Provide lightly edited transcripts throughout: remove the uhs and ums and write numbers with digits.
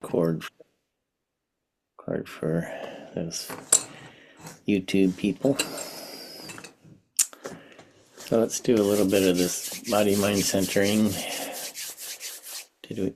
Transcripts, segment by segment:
Cord for those YouTube people. So let's do a little bit of this body mind centering. Did we?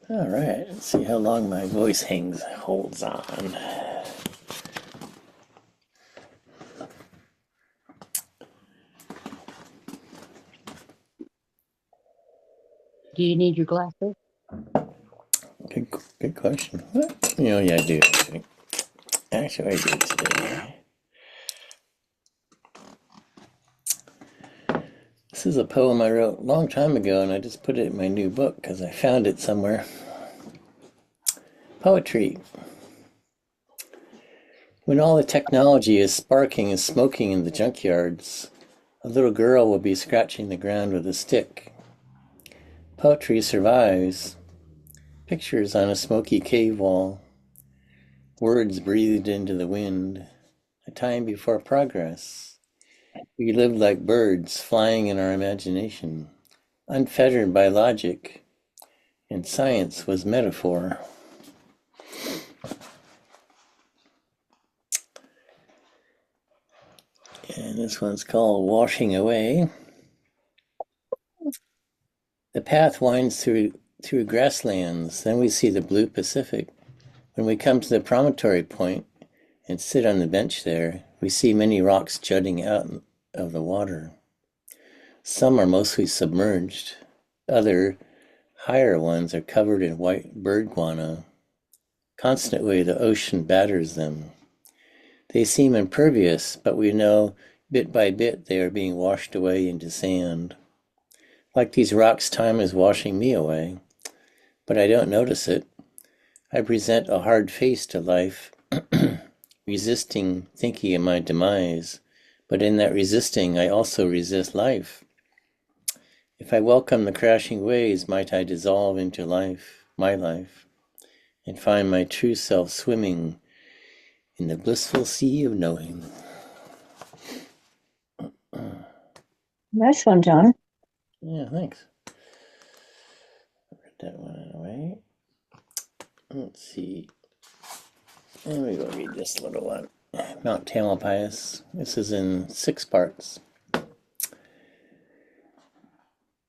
All right, let's see how long my voice holds on. Do you need your glasses? Good question. What? Yeah, I do. Actually, I do today. This is a poem I wrote a long time ago, and I just put it in my new book because I found it somewhere. Poetry. When all the technology is sparking and smoking in the junkyards, a little girl will be scratching the ground with a stick. Poetry survives. Pictures on a smoky cave wall. Words breathed into the wind. A time before progress. We lived like birds, flying in our imagination, unfettered by logic, and science was metaphor. And this one's called Washing Away. The path winds through grasslands, then we see the blue Pacific. When we come to the promontory point and sit on the bench there, we see many rocks jutting out of the water. Some are mostly submerged. Other, higher ones are covered in white bird guano. Constantly, the ocean batters them. They seem impervious, but we know bit by bit they are being washed away into sand. Like these rocks, time is washing me away, but I don't notice it. I present a hard face to life, resisting thinking of my demise, but in that resisting, I also resist life. If I welcome the crashing waves, might I dissolve into life, my life, and find my true self swimming in the blissful sea of knowing. Nice one, John. Yeah, thanks. Put that one away. Let's see. And we go read this little one. Mount Tamalpais. This is in 6 parts.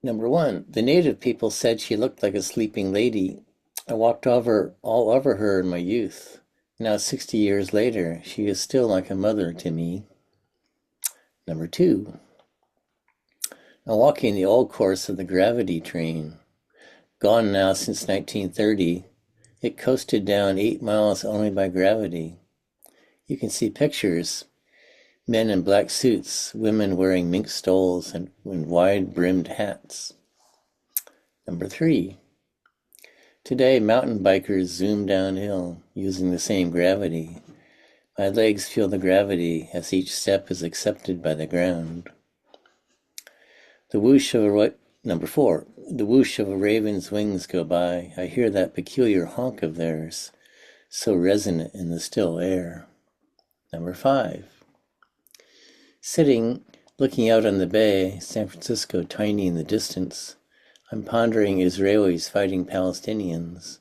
Number 1. The native people said she looked like a sleeping lady. I walked all over her in my youth. Now 60 years later, she is still like a mother to me. Number 2. I'm walking the old course of the gravity train. Gone now since 1930. It coasted down 8 miles only by gravity. You can see pictures. Men in black suits, women wearing mink stoles and wide-brimmed hats. Number 3. Today, mountain bikers zoom downhill using the same gravity. My legs feel the gravity as each step is accepted by the ground. Number 4. The whoosh of a raven's wings go by. I hear that peculiar honk of theirs, so resonant in the still air. Number 5. Sitting, looking out on the bay, San Francisco tiny in the distance, I'm pondering Israelis fighting Palestinians.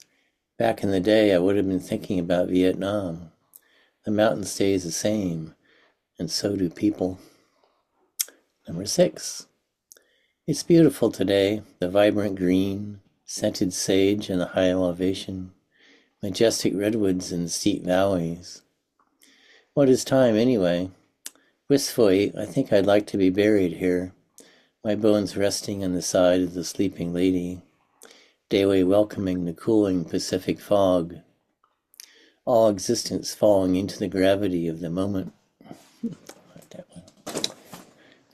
Back in the day, I would have been thinking about Vietnam. The mountain stays the same, and so do people. Number 6. It's beautiful today, the vibrant green, scented sage in the high elevation, majestic redwoods in the steep valleys. What is time anyway? Wistfully, I think I'd like to be buried here, my bones resting on the side of the sleeping lady, daily welcoming the cooling Pacific fog, all existence falling into the gravity of the moment.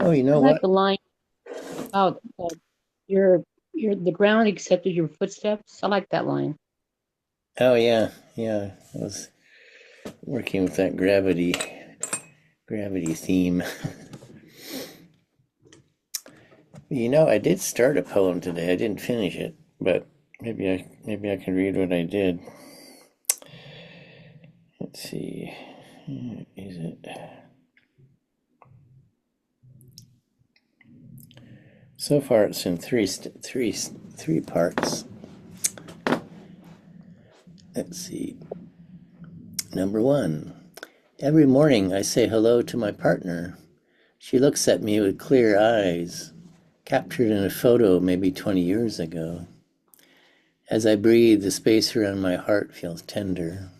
Oh, you I know like what? the line about your the ground accepted your footsteps. I like that line. Oh, yeah, yeah. I was working with that gravity theme. You know, I did start a poem today. I didn't finish it, but maybe I can read what I did. Let's see. Is it? So far, it's in three parts. Let's see. Number one. Every morning I say hello to my partner. She looks at me with clear eyes, captured in a photo maybe 20 years ago. As I breathe, the space around my heart feels tender.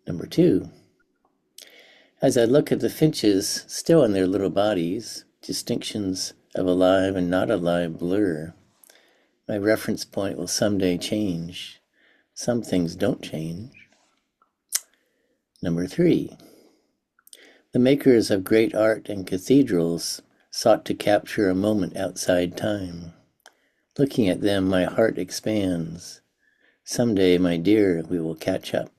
Number two. As I look at the finches, still in their little bodies, distinctions of alive and not alive blur. My reference point will someday change. Some things don't change. Number three. The makers of great art and cathedrals sought to capture a moment outside time. Looking at them, my heart expands. Someday, my dear, we will catch up.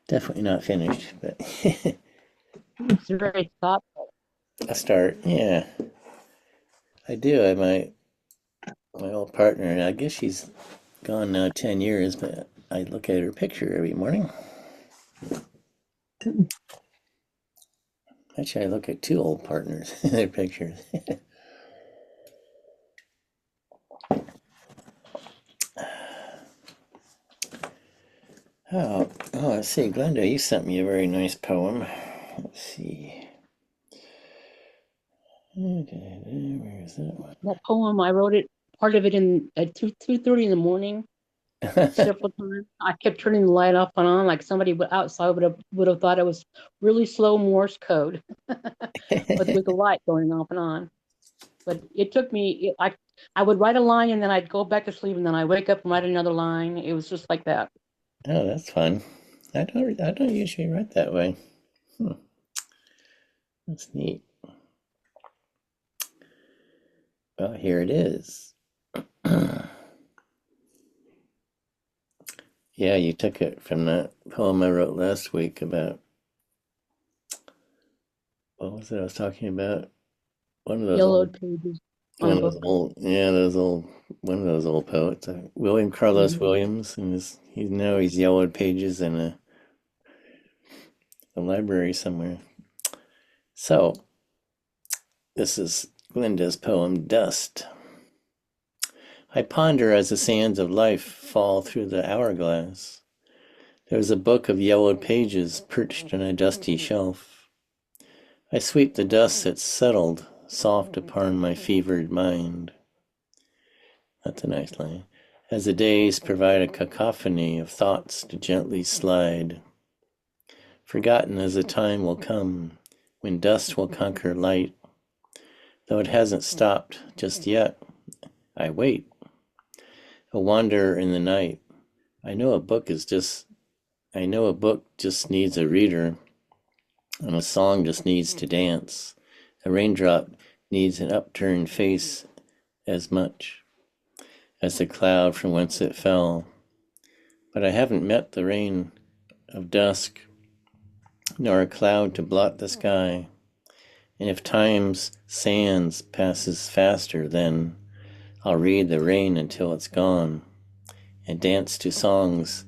Definitely not finished, but It's very thoughtful. a start. Yeah, I do. My old partner, I guess she's gone now 10 years, but I look at her picture every morning. Actually, I look at two old partners in their pictures. Let's see. Glenda, you sent me a very nice poem. Let's see. Where is that one? That poem, I wrote it, part of it in at 2:30 in the morning. Several times, I kept turning the light off and on, like somebody outside would have thought it was really slow Morse code, but with the light going off and on. But it took me. I would write a line and then I'd go back to sleep and then I wake up and write another line. It was just like that. Oh, that's fun. I don't usually write that way. Hmm, that's neat. Well, here it is. Yeah, you took it from that poem I wrote last week about what was it I was talking about? One of those old Yellowed pages on a one of those book. old yeah, those old one of those old poets. William Carlos Mhm. Williams, and he's yellowed pages in a library somewhere. So this is Glinda's poem Dust. I ponder as the sands of life fall through the hourglass. There's a book of yellowed pages perched on a dusty shelf. I sweep the dust that's settled soft upon my fevered mind. That's a nice line. As the days provide a cacophony of thoughts to gently slide. Forgotten as the time will come when dust will conquer light. Though it hasn't stopped just yet, I wait. A wanderer in the night. I know a book just needs a reader, and a song just needs to dance. A raindrop needs an upturned face as much as the cloud from whence it fell. But I haven't met the rain of dusk, nor a cloud to blot the sky. And if time's sands passes faster, then I'll read the rain until it's gone, and dance to songs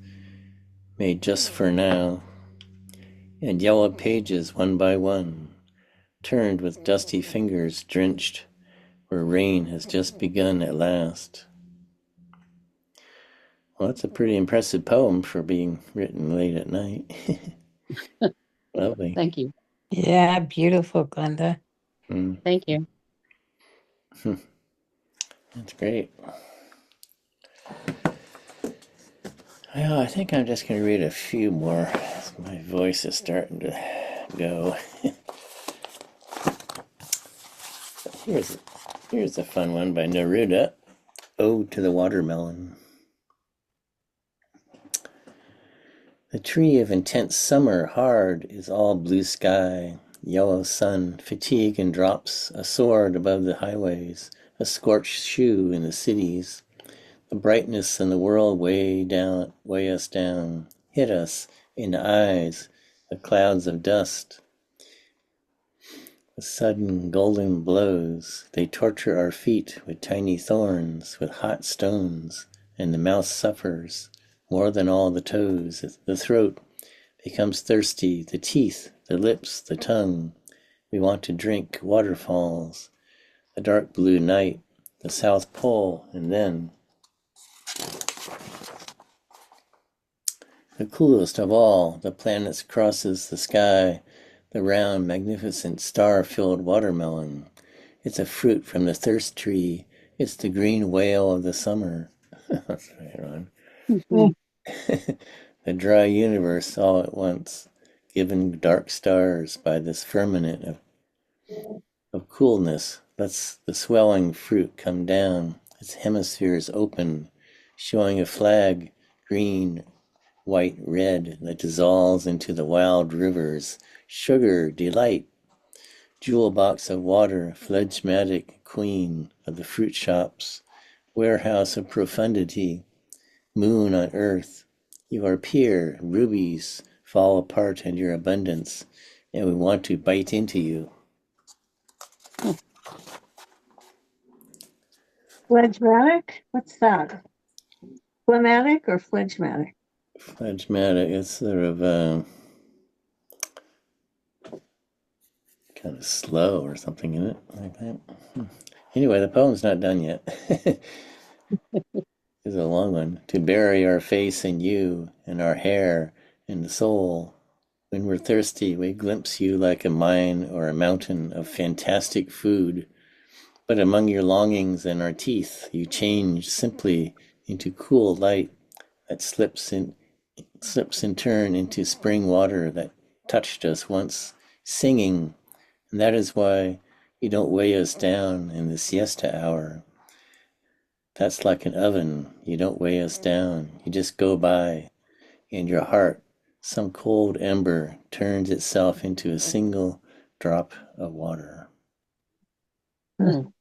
made just for now, and yellow pages one by one, turned with dusty fingers drenched where rain has just begun at last. Well, that's a pretty impressive poem for being written late at night. Lovely. Thank you. Yeah, beautiful, Glenda. Mm, Thank you. that's great. Well, I think I'm just going to read a few more. My voice is starting to go. Here's here's a fun one by Neruda. Ode to the Watermelon. The tree of intense summer hard is all blue sky, Yellow sun, fatigue and drops, a sword above the highways, a scorched shoe in the cities. The brightness in the world weigh us down, hit us in the eyes, the clouds of dust. The sudden golden blows, they torture our feet with tiny thorns, with hot stones, and the mouth suffers more than all the toes. The throat becomes thirsty, the teeth, the lips, the tongue. We want to drink waterfalls, the dark blue night, the South Pole, and then the coolest of all, the planets crosses the sky, the round, magnificent, star-filled watermelon. It's a fruit from the thirst tree. It's the green whale of the summer. That's right, Ron. The dry universe all at once, given dark stars by this firmament of coolness, lets the swelling fruit come down, its hemispheres open, showing a flag, green, white, red, that dissolves into the wild rivers. Sugar, delight, jewel box of water, phlegmatic queen of the fruit shops, warehouse of profundity, moon on earth. You are pure, rubies fall apart in your abundance, and we want to bite into you. Phlegmatic? What's that? Phlegmatic or phlegmatic? Phlegmatic, it's sort of kind of slow or something in it, like that. Anyway, the poem's not done yet. It's a long one. To bury our face in you, and our hair in the soul. When we're thirsty, we glimpse you like a mine or a mountain of fantastic food. But among your longings and our teeth, you change simply into cool light that slips in turn into spring water that touched us once, singing. And that is why you don't weigh us down in the siesta hour. That's like an oven. You don't weigh us down. You just go by. In your heart, some cold ember turns itself into a single drop of water. Mm.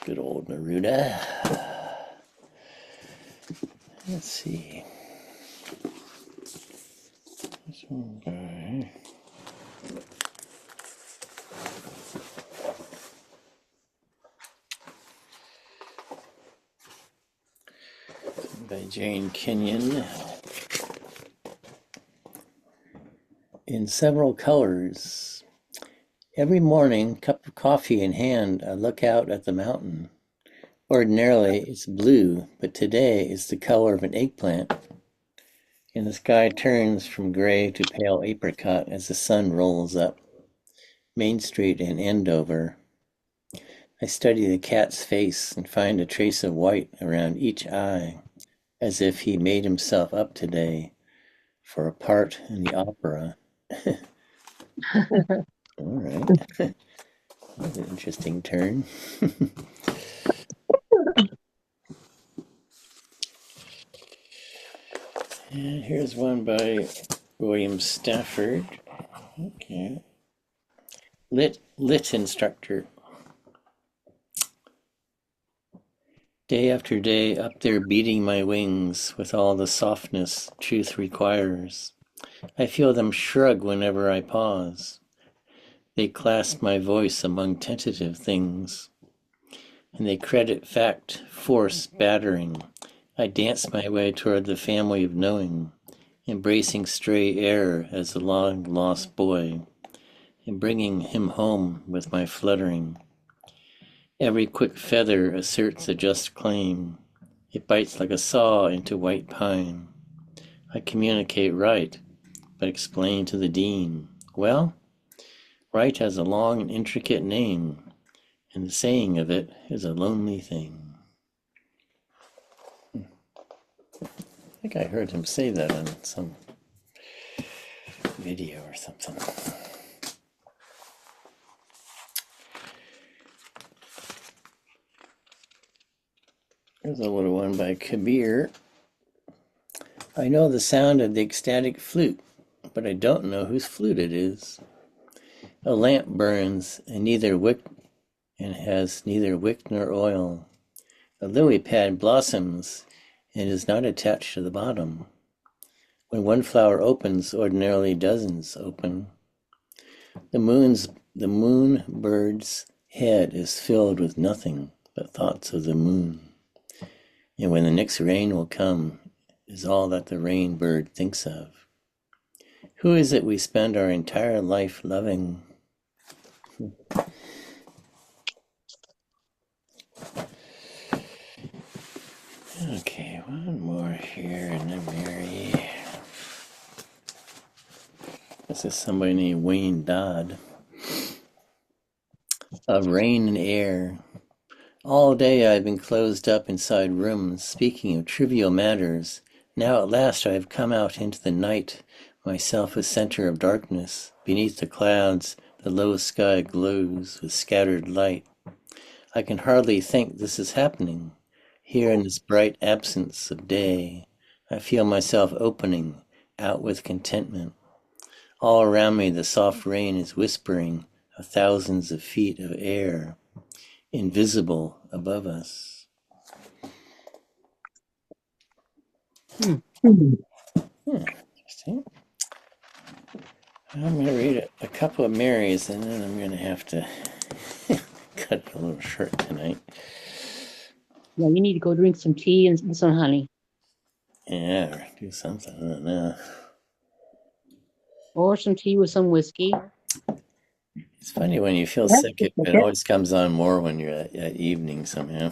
Good old Neruda. Let's see. This one by Jane Kenyon. In several colors. Every morning, cup of coffee in hand, I look out at the mountain. Ordinarily, it's blue, but today it's the color of an eggplant. And the sky turns from gray to pale apricot as the sun rolls up. Main Street in Andover. I study the cat's face and find a trace of white around each eye, as if he made himself up today for a part in the opera. All right. That's an interesting turn. And here's one by William Stafford. Okay. Lit instructor. Day after day up there beating my wings with all the softness truth requires. I feel them shrug whenever I pause. They clasp my voice among tentative things. And they credit fact, force, battering. I dance my way toward the family of knowing, embracing stray air as a long-lost boy, and bringing him home with my fluttering. Every quick feather asserts a just claim. It bites like a saw into white pine. I communicate right, but explain to the dean. Well, right has a long and intricate name, and the saying of it is a lonely thing. I think I heard him say that on some video or something. Here's a little one by Kabir. I know the sound of the ecstatic flute, but I don't know whose flute it is. A lamp burns and has neither wick nor oil. A lily pad blossoms and is not attached to the bottom. When one flower opens, ordinarily dozens open. The moon bird's head is filled with nothing but thoughts of the moon. And when the next rain will come is all that the rain bird thinks of. Who is it we spend our entire life loving? Okay, one more here in the Mary. This is somebody named Wayne Dodd. Of rain and air. All day I have been closed up inside rooms, speaking of trivial matters. Now at last I have come out into the night, myself a center of darkness. Beneath the clouds, the low sky glows with scattered light. I can hardly think this is happening. Here in this bright absence of day, I feel myself opening out with contentment. All around me the soft rain is whispering of thousands of feet of air, invisible above us. Interesting. I'm going to read a couple of Marys, and then I'm going to have to cut it a little short tonight. Yeah, you need to go drink some tea and some honey. Yeah, or do something. I don't know. Or some tea with some whiskey. It's funny when you feel That's sick, it okay. always comes on more when you're at evening somehow.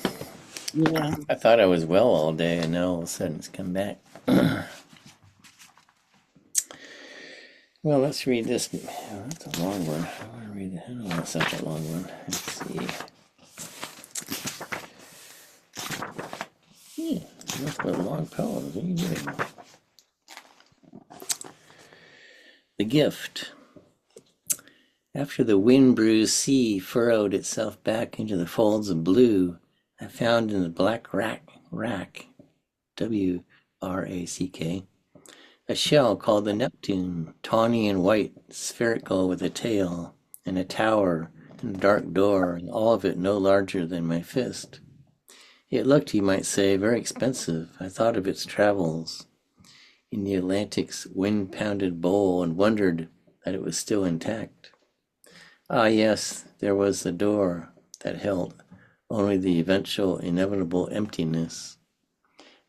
Yeah. I thought I was well all day, and now all of a sudden it's come back. Well, let's read this. Oh, that's a long one. I want to read that. I don't want such a long one. Let's see. That's what long poems. What are you doing? The Gift. After the wind-bruised sea furrowed itself back into the folds of blue, I found in the black rack, W-R-A-C-K, a shell called the Neptune, tawny and white, spherical with a tail, and a tower, and a dark door, and all of it no larger than my fist. It looked, you might say, very expensive. I thought of its travels in the Atlantic's wind-pounded bowl and wondered that it was still intact. Ah, yes, there was the door that held only the eventual, inevitable emptiness.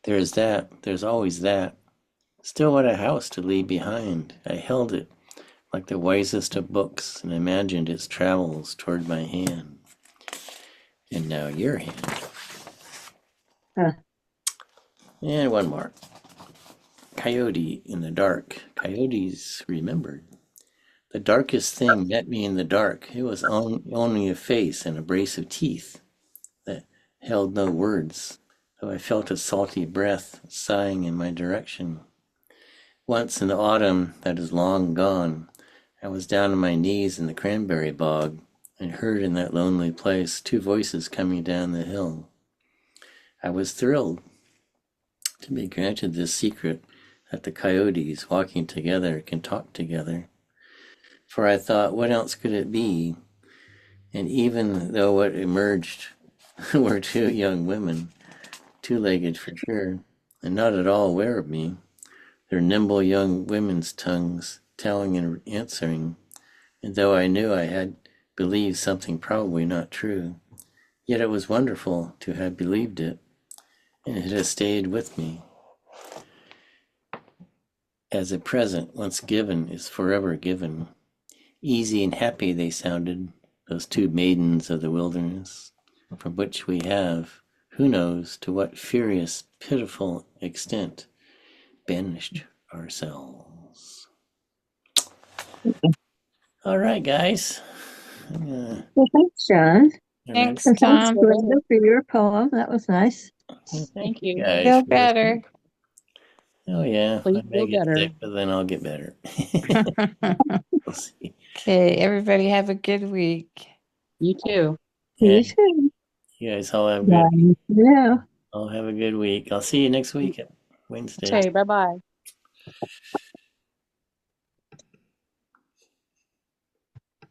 There's that, there's always that. Still what a house to leave behind. I held it like the wisest of books and imagined its travels toward my hand. And now your hand. And one more. Coyote in the dark. Coyotes remembered. The darkest thing met me in the dark. It was only a face and a brace of teeth that held no words, though I felt a salty breath sighing in my direction. Once in the autumn that is long gone, I was down on my knees in the cranberry bog and heard in that lonely place 2 voices coming down the hill. I was thrilled to be granted this secret that the coyotes walking together can talk together. For I thought, what else could it be? And even though what emerged were 2 young women, 2-legged for sure, and not at all aware of me, their nimble young women's tongues telling and answering, and though I knew I had believed something probably not true, yet it was wonderful to have believed it, and it has stayed with me. As a present once given is forever given. Easy and happy they sounded, those 2 maidens of the wilderness, from which we have, who knows to what furious, pitiful extent, banished ourselves. All right, guys. Well, thanks, John. Thanks, And thanks, Tom. Glenda, for your poem. That was nice. Thank you. Guys, Feel better. Oh yeah, Please I may feel get better. sick, but then I'll get better. We'll see. Okay, everybody have a good week. You too. You Yeah, too. you guys all have Bye. good. Yeah. All have a good week. I'll see you next week, Wednesday. Okay, bye-bye.